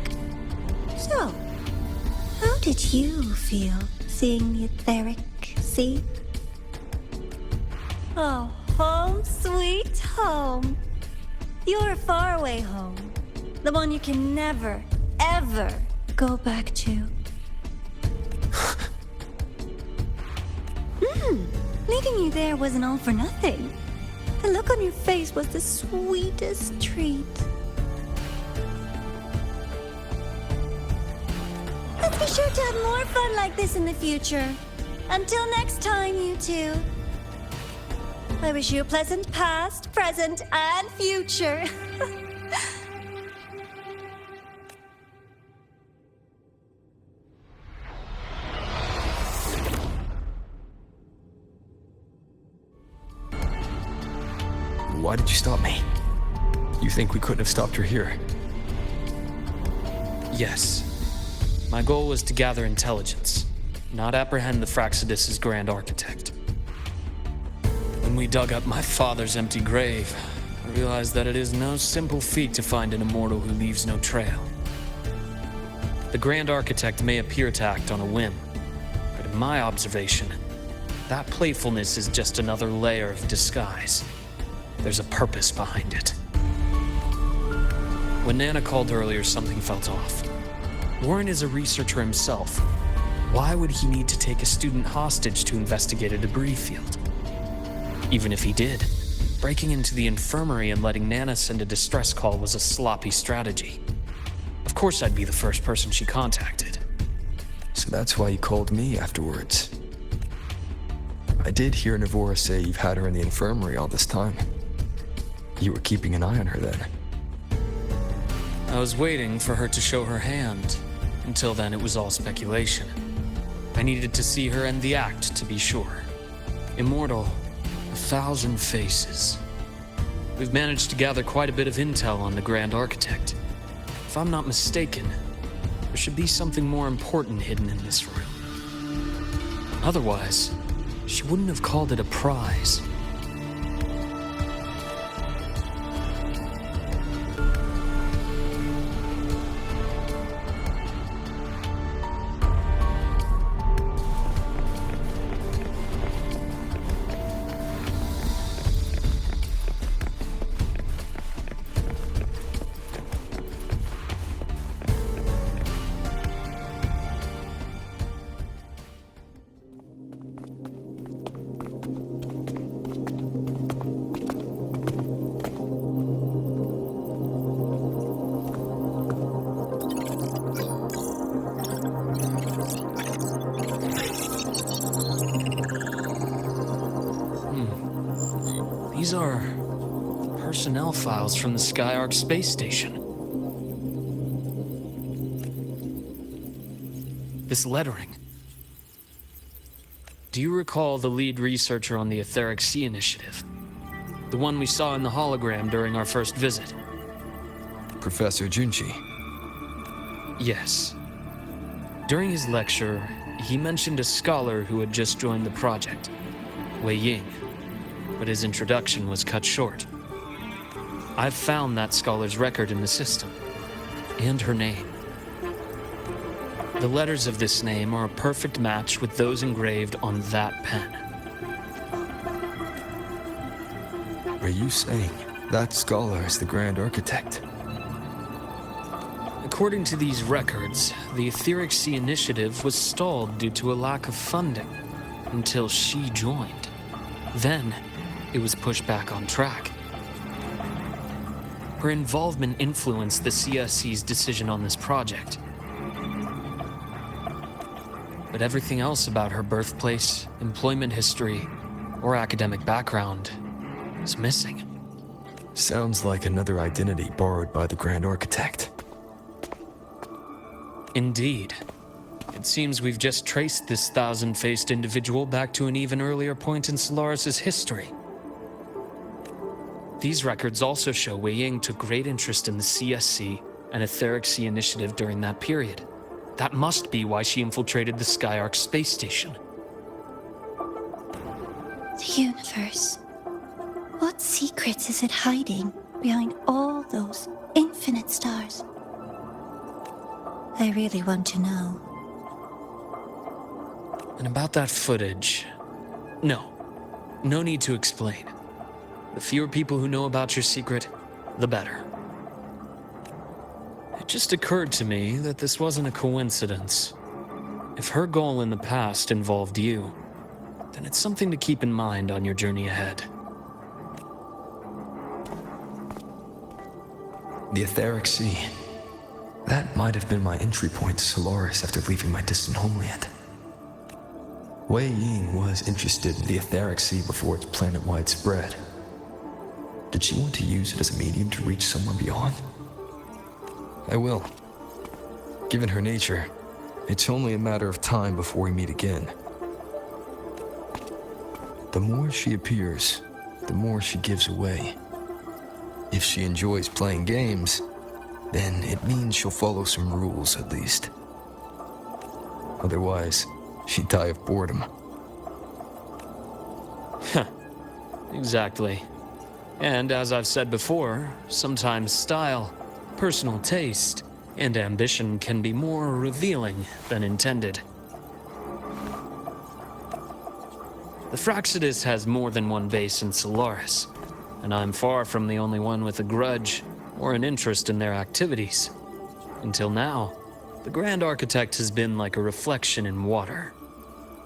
So, how did you feel seeing the etheric sea? Oh, home sweet home. Your faraway home. The one you can never, ever go back to. Leaving you there wasn't all for nothing. The look on your face was the sweetest treat. Let's be sure to have more fun like this in the future. Until next time, you two. I wish you a pleasant past, present, and future. Why did you stop me? You think we couldn't have stopped her here? Yes. My goal was to gather intelligence, not apprehend the Fraxidus' Grand Architect. When we dug up my father's empty grave, I realized that it is no simple feat to find an immortal who leaves no trail. The Grand Architect may appear to act on a whim, but in my observation, that playfulness is just another layer of disguise. There's a purpose behind it. When Nana called earlier, something felt off. Warren is a researcher himself. Why would he need to take a student hostage to investigate a debris field? Even if he did, breaking into the infirmary and letting Nana send a distress call was a sloppy strategy. Of course I'd be the first person she contacted. So that's why you called me afterwards. I did hear Navora say you've had her in the infirmary all this time. You were keeping an eye on her then. I was waiting for her to show her hand. Until then, it was all speculation. I needed to see her end the act to be sure. Immortal, 1,000 faces. We've managed to gather quite a bit of intel on the Grand Architect. If I'm not mistaken, there should be something more important hidden in this room. Otherwise, she wouldn't have called it a prize. These are personnel files from the Skyark space station. This lettering. Do you recall the lead researcher on the Etheric Sea Initiative? The one we saw in the hologram during our first visit? Professor Junchi. Yes. During his lecture, he mentioned a scholar who had just joined the project, Wei Ying, but his introduction was cut short. I've found that scholar's record in the system, and her name. The letters of this name are a perfect match with those engraved on that pen. Are you saying that scholar is the Grand Architect? According to these records, the Etheric Sea Initiative was stalled due to a lack of funding until she joined. Then, it was pushed back on track. Her involvement influenced the CSC's decision on this project. But everything else about her birthplace, employment history, or academic background is missing. Sounds like another identity borrowed by the Grand Architect. Indeed. It seems we've just traced this 1,000-faced individual back to an even earlier point in Solaris' history. These records also show Wei Ying took great interest in the CSC and Etheric Sea Initiative during that period. That must be why she infiltrated the Skyark space station. The universe. What secrets is it hiding behind all those infinite stars? I really want to know. And about that footage, no need to explain. The fewer people who know about your secret, the better. It just occurred to me that this wasn't a coincidence. If her goal in the past involved you, then it's something to keep in mind on your journey ahead. The Etheric Sea. That might have been my entry point to Solaris after leaving my distant homeland. Wei Ying was interested in the etheric sea before its planet-wide spread. Did she want to use it as a medium to reach somewhere beyond? I will. Given her nature, it's only a matter of time before we meet again. The more she appears, the more she gives away. If she enjoys playing games, then it means she'll follow some rules at least. Otherwise, she'd die of boredom. Exactly. And as I've said before, sometimes style, personal taste, and ambition can be more revealing than intended. The Fraxidus has more than one base in Solaris, and I'm far from the only one with a grudge or an interest in their activities. Until now, the Grand Architect has been like a reflection in water.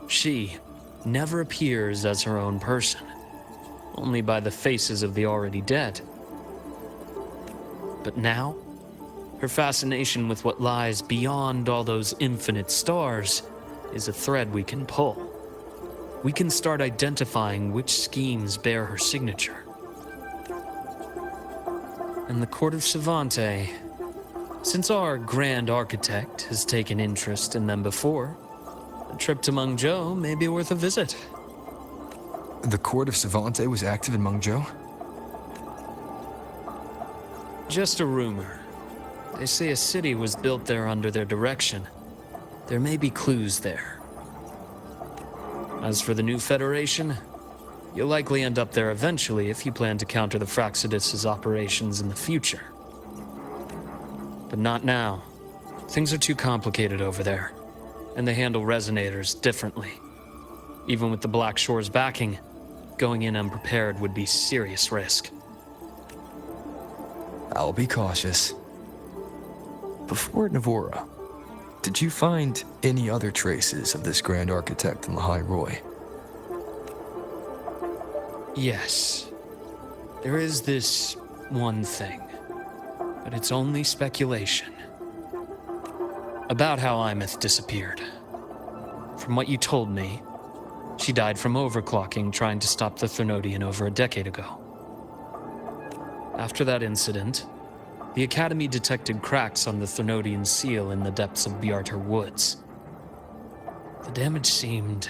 She never appears as her own person, only by the faces of the already dead. But now, her fascination with what lies beyond all those infinite stars is a thread we can pull. We can start identifying which schemes bear her signature. And the Court of Savante, since our Grand Architect has taken interest in them before, a trip to Mengzhou may be worth a visit. The Court of Savante was active in Mengzhou? Just a rumor. They say a city was built there under their direction. There may be clues there. As for the new Federation, you'll likely end up there eventually if you plan to counter the Fraxidus' operations in the future. But not now. Things are too complicated over there, and they handle resonators differently. Even with the Black Shore's backing, going in unprepared would be serious risk. I'll be cautious. Before Navora, did you find any other traces of this Grand Architect in Lahai-Roi? Yes. There is this one thing, but it's only speculation. About how Imeth disappeared. From what you told me, she died from overclocking trying to stop the Thernodian over a decade ago. After that incident, the Academy detected cracks on the Thernodian seal in the depths of Biarter Woods. The damage seemed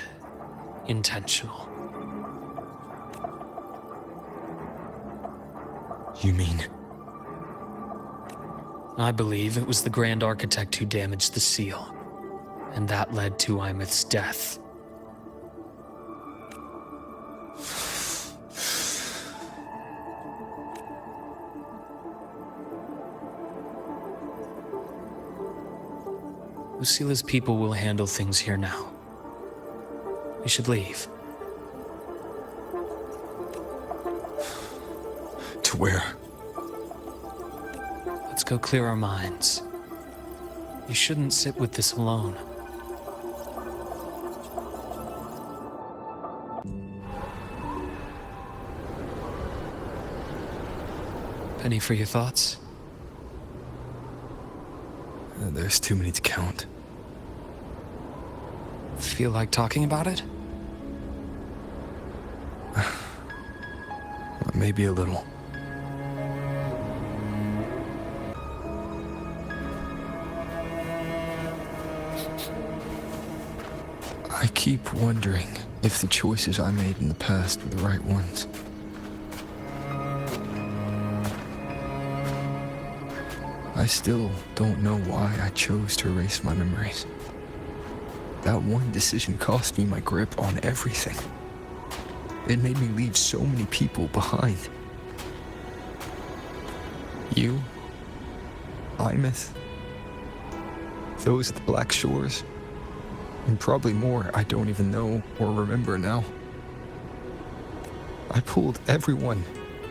intentional. You mean? I believe it was the Grand Architect who damaged the seal, and that led to Imeth's death. Lucila's people will handle things here now. We should leave. To where? Let's go clear our minds. You shouldn't sit with this alone. Penny for your thoughts? There's too many to count. Feel like talking about it? Maybe a little. I keep wondering if the choices I made in the past were the right ones. I still don't know why I chose to erase my memories. That one decision cost me my grip on everything. It made me leave so many people behind. You, Imeth, those at the Black Shores, and probably more I don't even know or remember now. I pulled everyone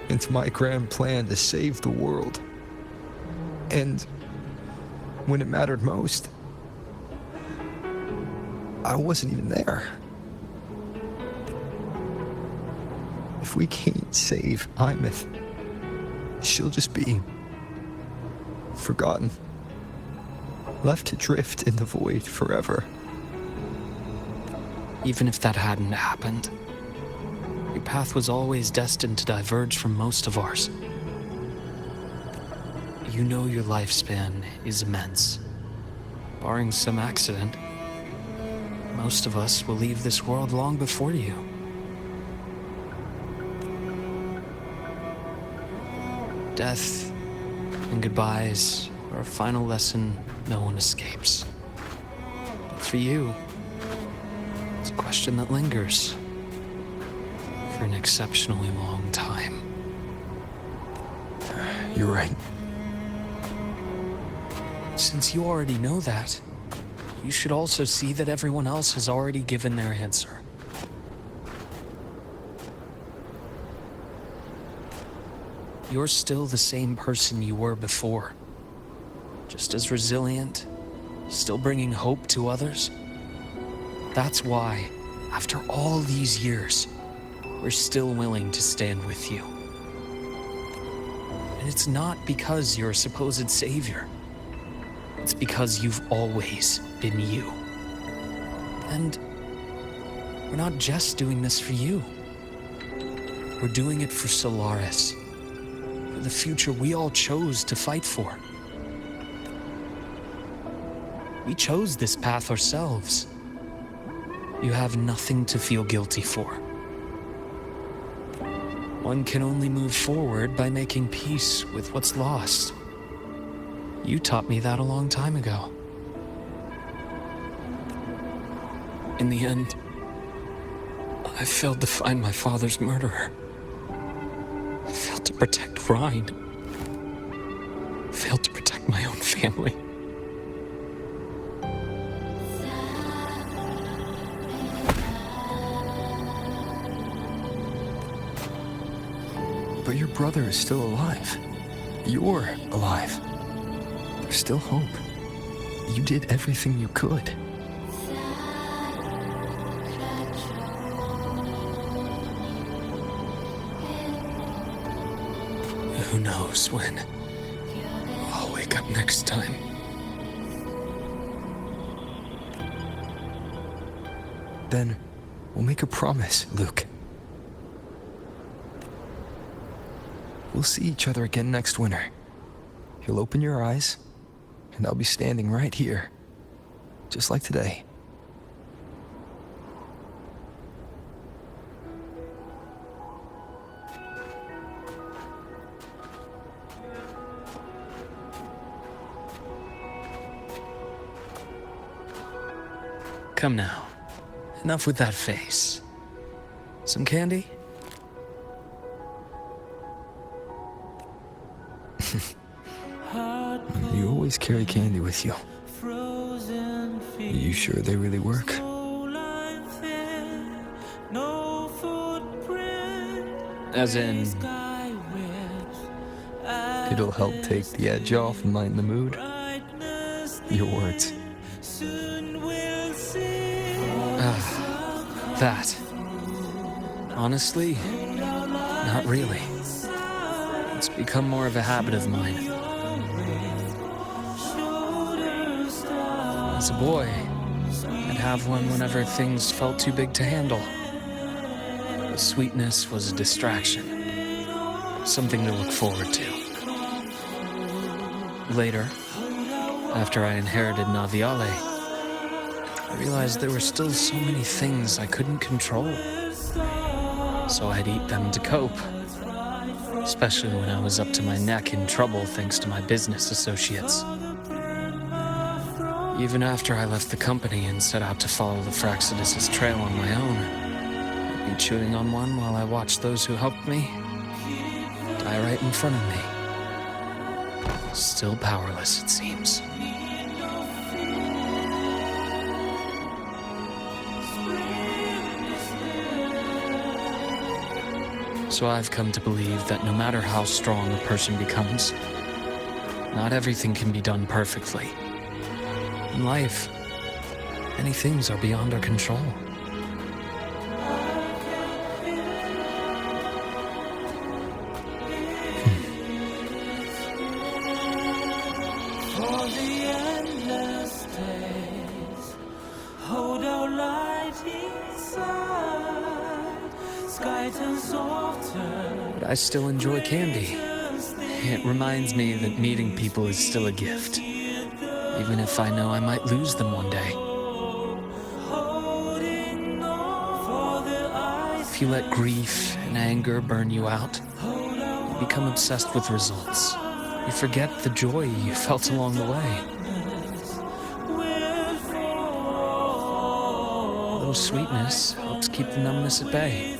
into my grand plan to save the world. And when it mattered most, I wasn't even there. If we can't save Imeth, she'll just be forgotten, left to drift in the void forever. Even if that hadn't happened, your path was always destined to diverge from most of ours. You know your lifespan is immense. Barring some accident, most of us will leave this world long before you. Death and goodbyes are a final lesson no one escapes. But for you, it's a question that lingers for an exceptionally long time. You're right. Since you already know that, you should also see that everyone else has already given their answer. You're still the same person you were before. Just as resilient, still bringing hope to others. That's why, after all these years, we're still willing to stand with you. And it's not because you're a supposed savior. It's because you've always been you. And we're not just doing this for you. We're doing it for Solaris. For the future we all chose to fight for. We chose this path ourselves. You have nothing to feel guilty for. One can only move forward by making peace with what's lost. You taught me that a long time ago. In the end, I failed to find my father's murderer. I failed to protect Ryan. I failed to protect my own family. But your brother is still alive. You're alive. There's still hope. You did everything you could. Who knows when I'll wake up next time. Then we'll make a promise, Luke. We'll see each other again next winter. You'll open your eyes, and I'll be standing right here, just like today. Come now. Enough with that face. Some candy? You always carry candy with you. Are you sure they really work? As in... It'll help take the edge off and lighten the mood. Your words. That. Honestly, not really. It's become more of a habit of mine. As a boy, I'd have one whenever things felt too big to handle. The sweetness was a distraction, something to look forward to. Later, after I inherited Naviale, I realized there were still so many things I couldn't control. So I'd eat them to cope, especially when I was up to my neck in trouble thanks to my business associates. Even after I left the company and set out to follow the Fraxidus' trail on my own, I'd be chewing on one while I watched those who helped me die right in front of me. Still powerless, it seems. So I've come to believe that no matter how strong a person becomes, not everything can be done perfectly. In life, many things are beyond our control. For the endless days, hold our light But I still enjoy candy. It reminds me that meeting people is still a gift, even if I know I might lose them one day. If you let grief and anger burn you out, you become obsessed with results. You forget the joy you felt along the way. A little sweetness helps keep the numbness at bay.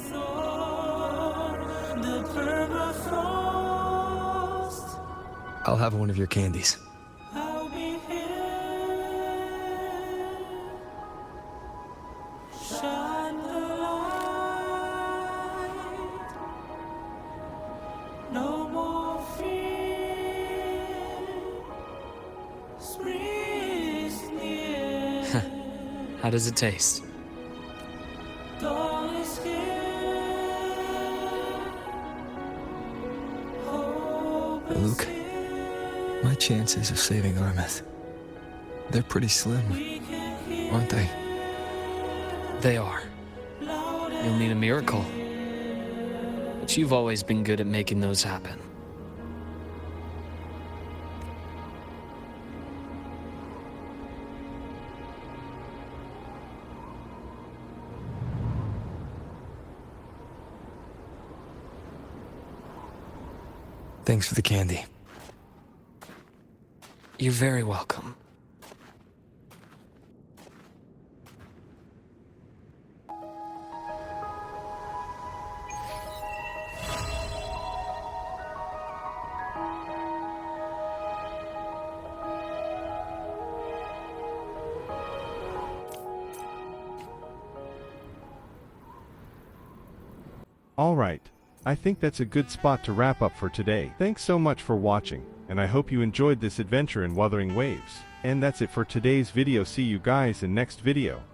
I'll have one of your candies. How does it taste? Luke, my chances of saving Armeth, they're pretty slim, aren't they? They are. You'll need a miracle. But you've always been good at making those happen. Thanks for the candy. You're very welcome. Alright, I think that's a good spot to wrap up for today. Thanks so much for watching, and I hope you enjoyed this adventure in Wuthering Waves. And that's it for today's video. See you guys in next video.